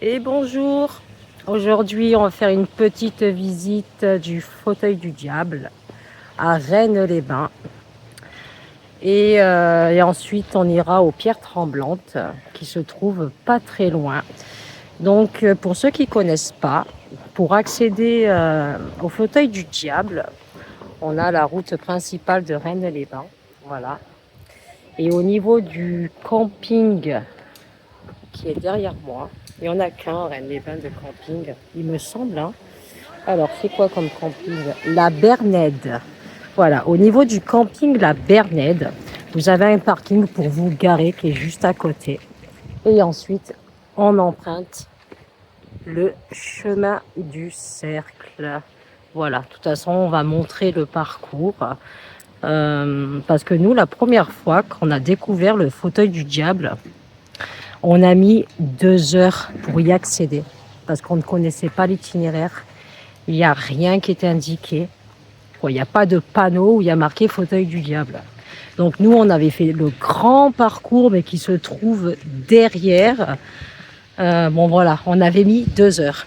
Et bonjour. Aujourd'hui, on va faire une petite visite du fauteuil du diable à Rennes-les-Bains. Et ensuite, on ira aux Pierres Tremblantes qui se trouvent pas très loin. Donc, pour ceux qui ne connaissent pas, pour accéder au fauteuil du diable, on a la route principale de Rennes-les-Bains. Voilà. Et au niveau du camping qui est derrière moi, il n'y en a qu'un, Rennes-les-Bains de camping, il me semble. Hein. Alors, c'est quoi comme camping? La Bernède. Voilà, au niveau du camping La Bernède, vous avez un parking pour vous garer qui est juste à côté. Et ensuite, on emprunte le chemin du cercle. Voilà, de toute façon, on va montrer le parcours. Parce que nous, la première fois qu'on a découvert le fauteuil du diable, on a mis 2 heures pour y accéder. Parce qu'on ne connaissait pas l'itinéraire. Il n'y a rien qui était indiqué. Il n'y a pas de panneau où il y a marqué fauteuil du diable. Donc nous, on avait fait le grand parcours, mais qui se trouve derrière. Bon voilà, on avait mis 2 heures.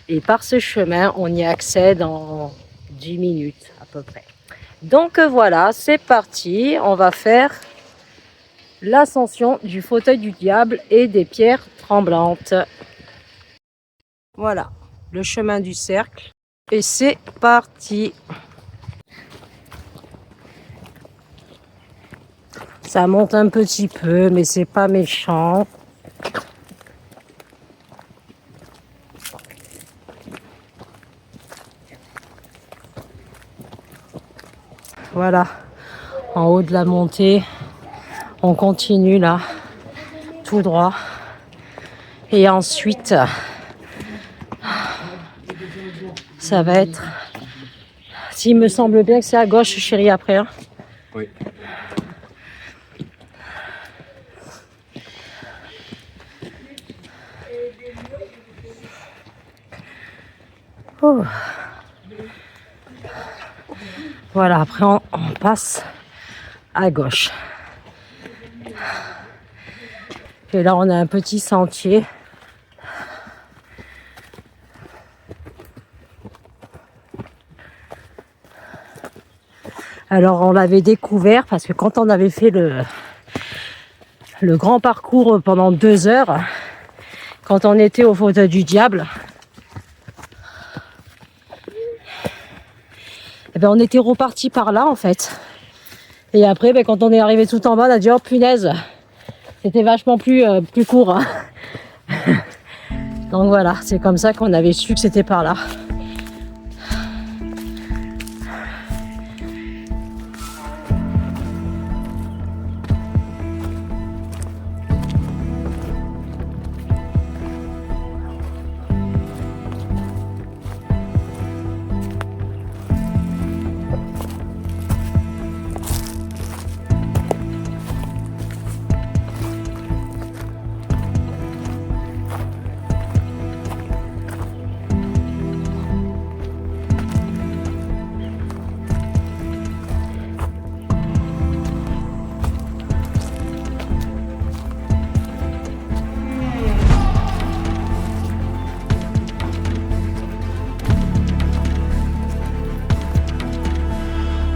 Et par ce chemin, on y accède en 10 minutes à peu près. Donc voilà, c'est parti. On va faire l'ascension du fauteuil du diable et des pierres tremblantes. Voilà, le chemin du cercle. Et c'est parti. Ça monte un petit peu, mais c'est pas méchant. Voilà, en haut de la montée, on continue là, tout droit. Et ensuite, ça va être... S'il me semble bien que c'est à gauche, chérie, après. Hein. Oui. Oh. Voilà, après on passe à gauche. Et là, on a un petit sentier. Alors, on l'avait découvert parce que quand on avait fait le grand parcours pendant 2 heures, quand on était au fauteuil du diable, eh ben, on était reparti par là en fait. Et après, ben, quand on est arrivé tout en bas, on a dit oh punaise, c'était vachement plus court. Hein. Donc voilà, c'est comme ça qu'on avait su que c'était par là.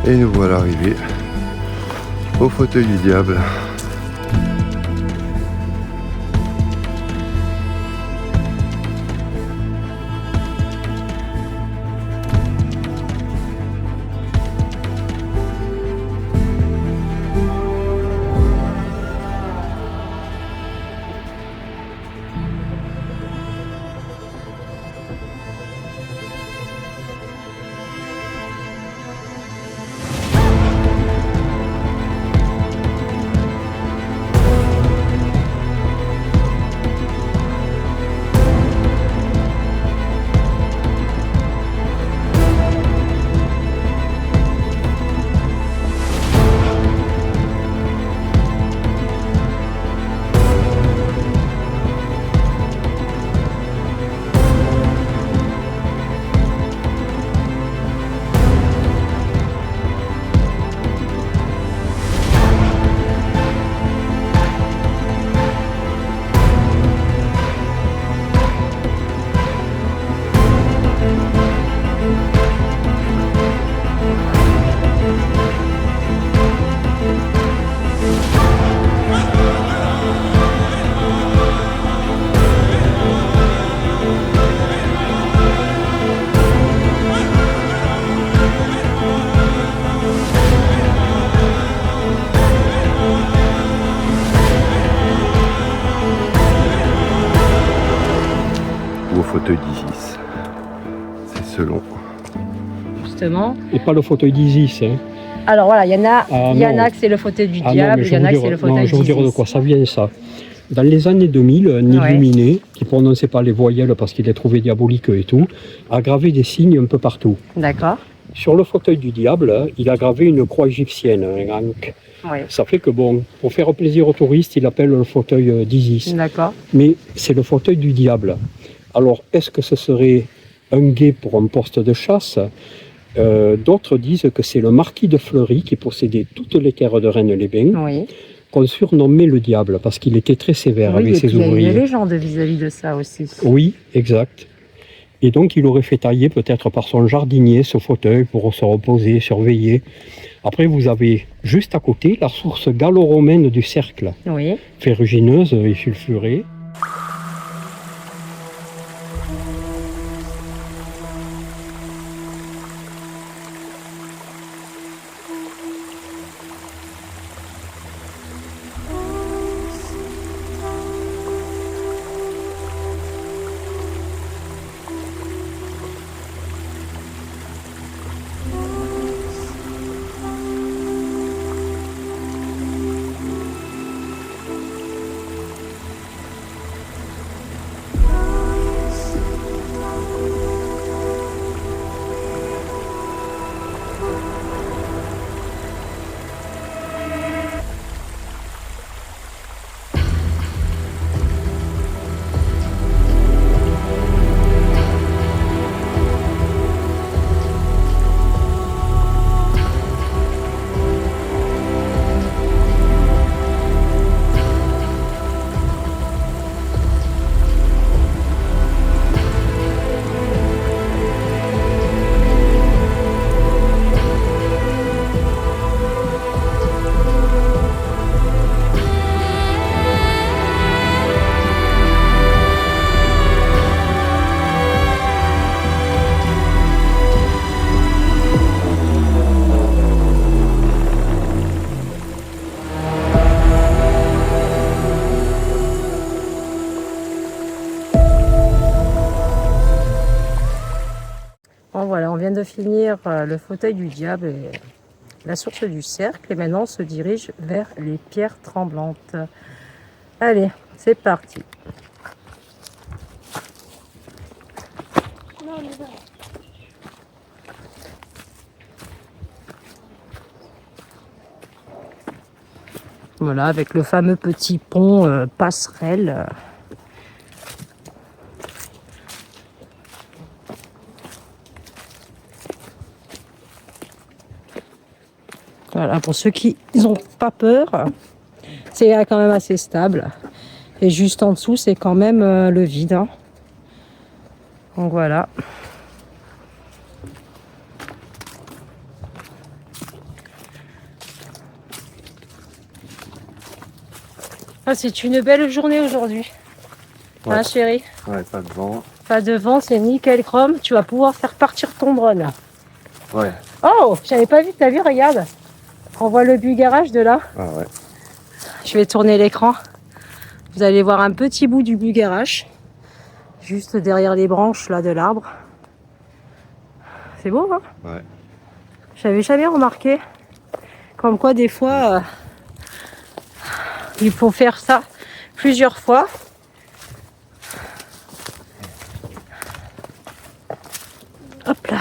Et nous voilà arrivés au fauteuil du diable. au fauteuil d'Isis. C'est selon. Justement. Et pas le fauteuil d'Isis. Hein. Alors voilà, il y en a, non. que c'est le fauteuil du Ah diable, non, il y en a que c'est le fauteuil je vous dire de d'Isis. quoi ça vient ça. Dans les années 2000, un illuminé, qui ne prononçait pas les voyelles parce qu'il les trouvait diaboliques et tout, a gravé des signes un peu partout. D'accord. Sur le fauteuil du diable, il a gravé une croix égyptienne, un ankh. Oui. Ça fait que bon, pour faire plaisir aux touristes, il appelle le fauteuil d'Isis. D'accord. Mais c'est le fauteuil du diable. Alors, est-ce que ce serait un guet pour un poste de chasse? D'autres disent que c'est le marquis de Fleury qui possédait toutes les terres de Rennes-les-Bains, Oui. qu'on surnommait le diable parce qu'il était très sévère Oui, avec et ses puis il y a ouvriers. une légende vis-à-vis de ça aussi. Oui, exact. Et donc, il aurait fait tailler peut-être par son jardinier ce fauteuil pour se reposer, surveiller. Après, vous avez juste à côté la source gallo-romaine du Cercle, Oui. ferrugineuse et sulfurée. Bon voilà, on vient de finir le fauteuil du diable et la source du cercle. Et maintenant, on se dirige vers les pierres tremblantes. Allez, c'est parti. Voilà, avec le fameux petit pont passerelle. Voilà, pour ceux qui n'ont pas peur, c'est quand même assez stable. Et juste en dessous, c'est quand même le vide. Hein. Donc voilà. Ah, c'est une belle journée aujourd'hui. Ouais. Hein, chérie? Ouais, pas de vent. Pas de vent, c'est nickel chrome. Tu vas pouvoir faire partir ton drone. Ouais. Oh, j'avais pas vu, t'as vu, regarde. On voit le but garage de là. Ah ouais. Je vais tourner l'écran. Vous allez voir un petit bout du but garage. Juste derrière les branches là de l'arbre. C'est beau, hein? Ouais. J'avais jamais remarqué. Comme quoi, des fois, il faut faire ça plusieurs fois. Hop là.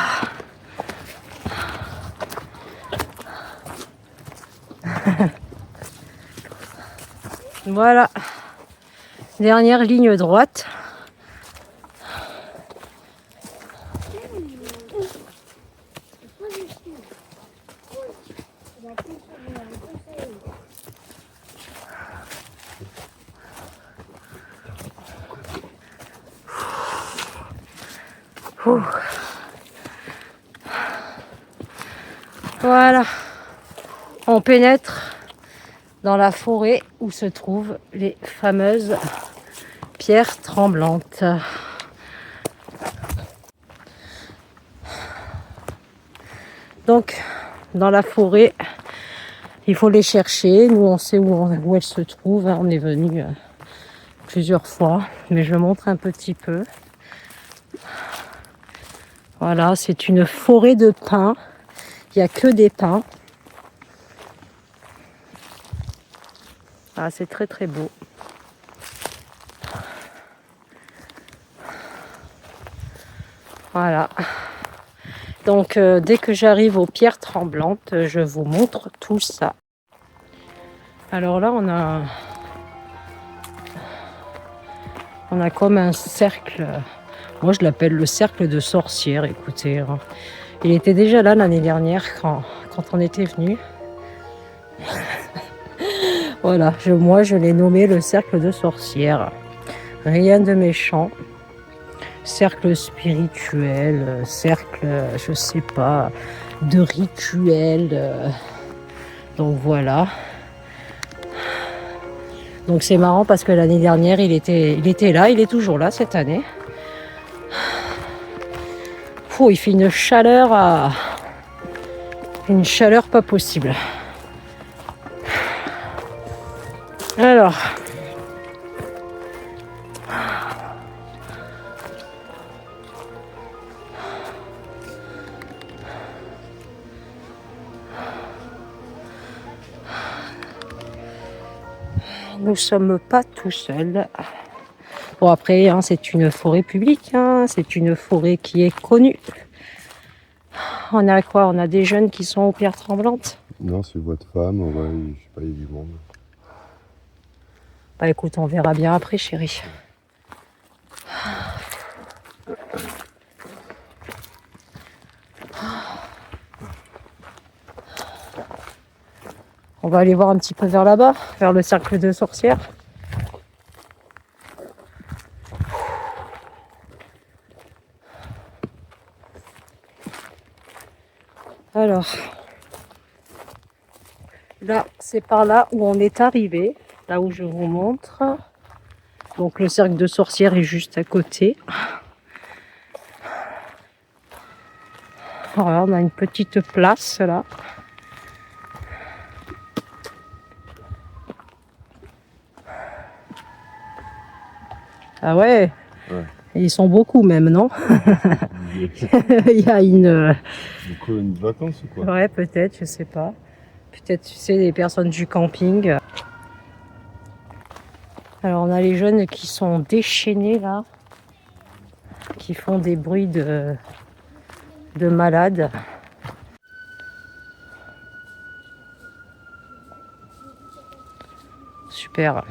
Voilà. Dernière ligne droite. Ouh. Voilà. On pénètre dans la forêt où se trouvent les fameuses pierres tremblantes. Donc, dans la forêt, il faut les chercher. Nous, on sait où elles se trouvent. On est venu plusieurs fois, mais je montre un petit peu. Voilà, c'est une forêt de pins. Il n'y a que des pins. Ah, c'est très très beau. Voilà. Donc, dès que j'arrive aux pierres tremblantes, je vous montre tout ça. Alors là, on a comme un cercle. Moi, je l'appelle le cercle de sorcières. Écoutez, hein. Il était déjà là l'année dernière quand on était venu. Voilà, moi, je l'ai nommé le cercle de sorcières. Rien de méchant. Cercle spirituel, cercle, je sais pas, de rituel. Donc voilà. Donc c'est marrant parce que l'année dernière, il était là, il est toujours là cette année. Il fait une chaleur pas possible. Alors, nous sommes pas tout seuls. Bon après, hein, c'est une forêt publique, hein, c'est une forêt qui est connue. On a quoi? On a des jeunes qui sont aux pierres tremblantes? Non, c'est voix de femme, ouais, je sais pas, il y a du monde. Bah écoute, on verra bien après, chérie. On va aller voir un petit peu vers là-bas, vers le cercle de sorcières. Alors, là, c'est par là où on est arrivé, là où je vous montre. Donc le cercle de sorcières est juste à côté. Voilà, on a une petite place là. Ah ouais, Ouais. Ils sont beaucoup même, non? Il y a une colonie de vacances ou quoi? Ouais, peut-être, je sais pas. Peut-être, tu sais, les personnes du camping. Alors, on a les jeunes qui sont déchaînés là, qui font des bruits de malades. Super.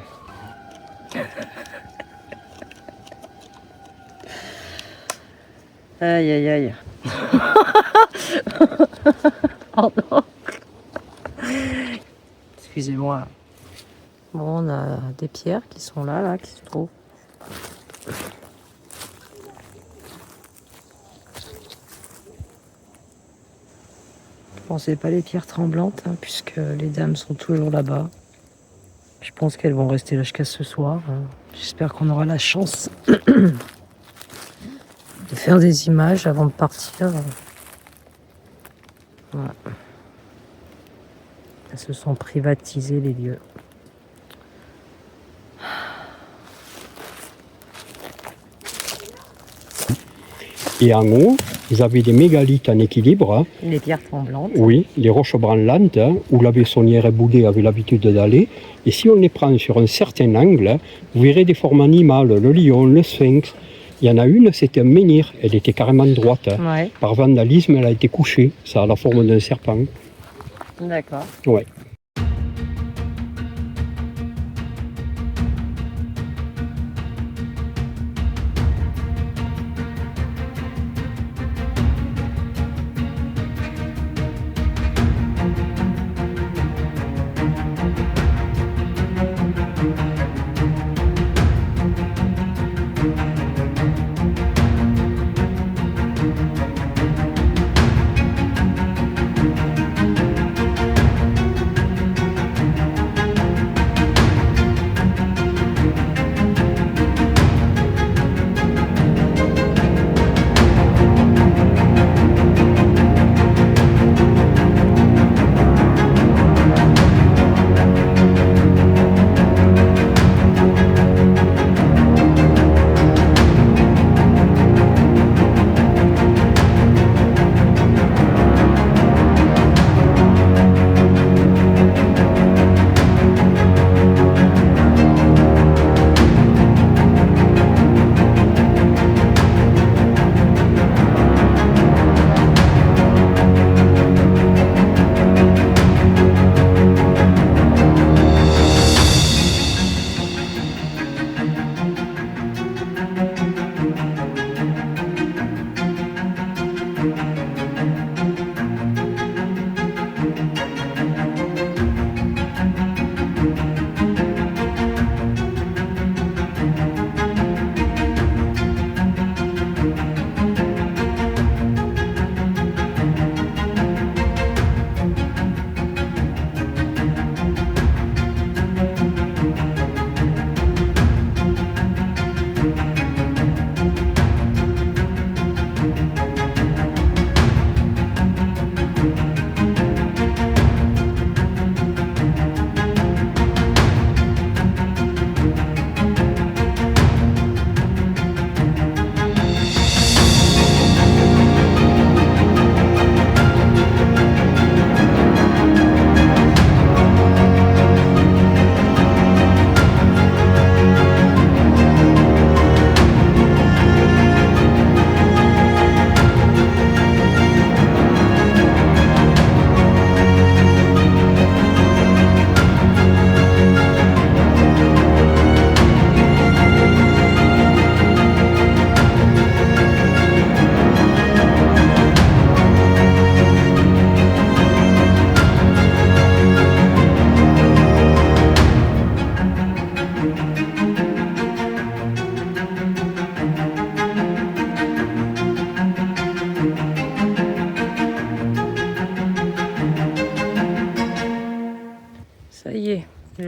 Aïe, aïe, aïe. Pardon. Excusez-moi. Bon, on a des pierres qui sont là, qui se trouvent. Bon, c'est pas les pierres tremblantes, hein, puisque les dames sont toujours là-bas. Je pense qu'elles vont rester là jusqu'à ce soir. J'espère qu'on aura la chance de faire des images avant de partir. Voilà. Elles se sont privatisés les lieux. Et en haut, vous avez des mégalithes en équilibre. Les pierres tremblantes. Oui, les roches branlantes, où la Bessonnière et Boudet avaient l'habitude d'aller. Et si on les prend sur un certain angle, vous verrez des formes animales, le lion, le sphinx. Il y en a une, c'était un menhir, elle était carrément droite. Ouais. Par vandalisme, elle a été couchée. Ça a la forme d'un serpent. D'accord. Ouais.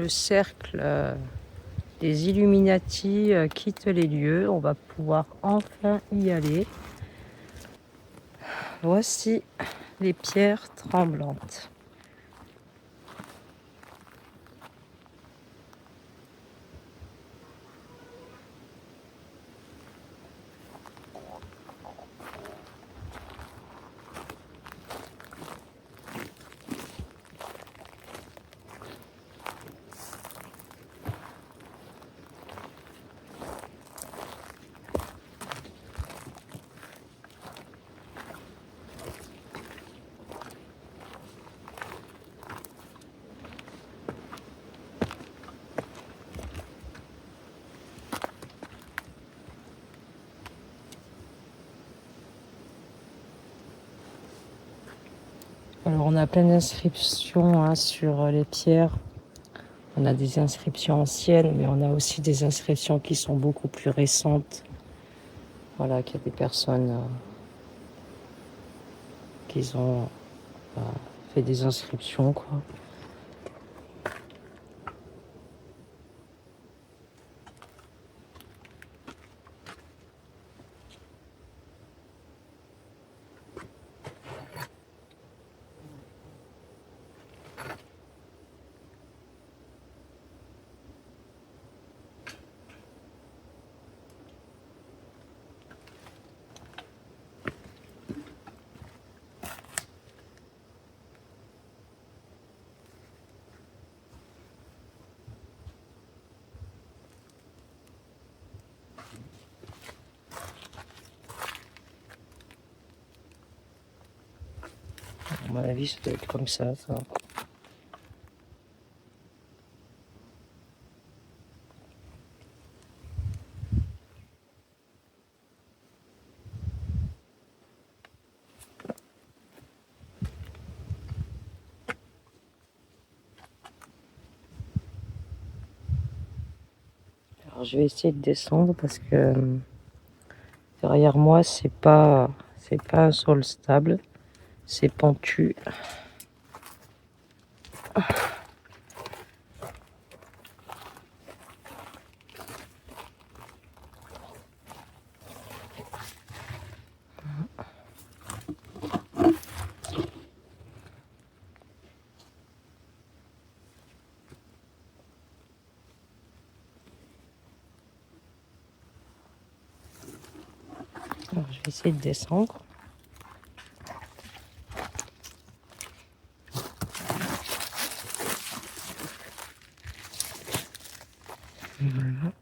le cercle des Illuminati quitte les lieux. On va pouvoir enfin y aller. Voici les pierres tremblantes. Alors on a plein d'inscriptions hein, sur les pierres. On a des inscriptions anciennes, mais on a aussi des inscriptions qui sont beaucoup plus récentes. Voilà, qu'il y a des personnes qui ont fait des inscriptions, quoi. À mon avis, ça doit être comme ça. Alors, je vais essayer de descendre parce que derrière moi, c'est pas un sol stable, c'est pentu. Alors, je vais essayer de descendre. Voilà.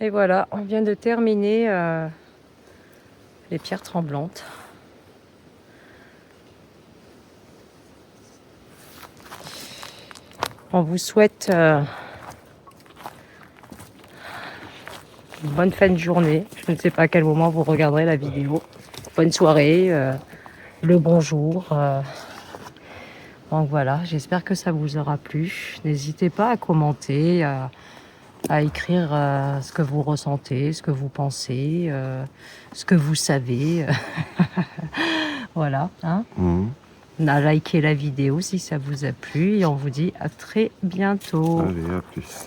Et voilà, on vient de terminer les pierres tremblantes. On vous souhaite une bonne fin de journée. Je ne sais pas à quel moment vous regarderez la vidéo. Bonne soirée, le bonjour. Donc voilà, j'espère que ça vous aura plu. N'hésitez pas à commenter, à écrire ce que vous ressentez, ce que vous pensez, ce que vous savez. Voilà. Hein. On a liké la vidéo si ça vous a plu et on vous dit à très bientôt. Allez, à plus.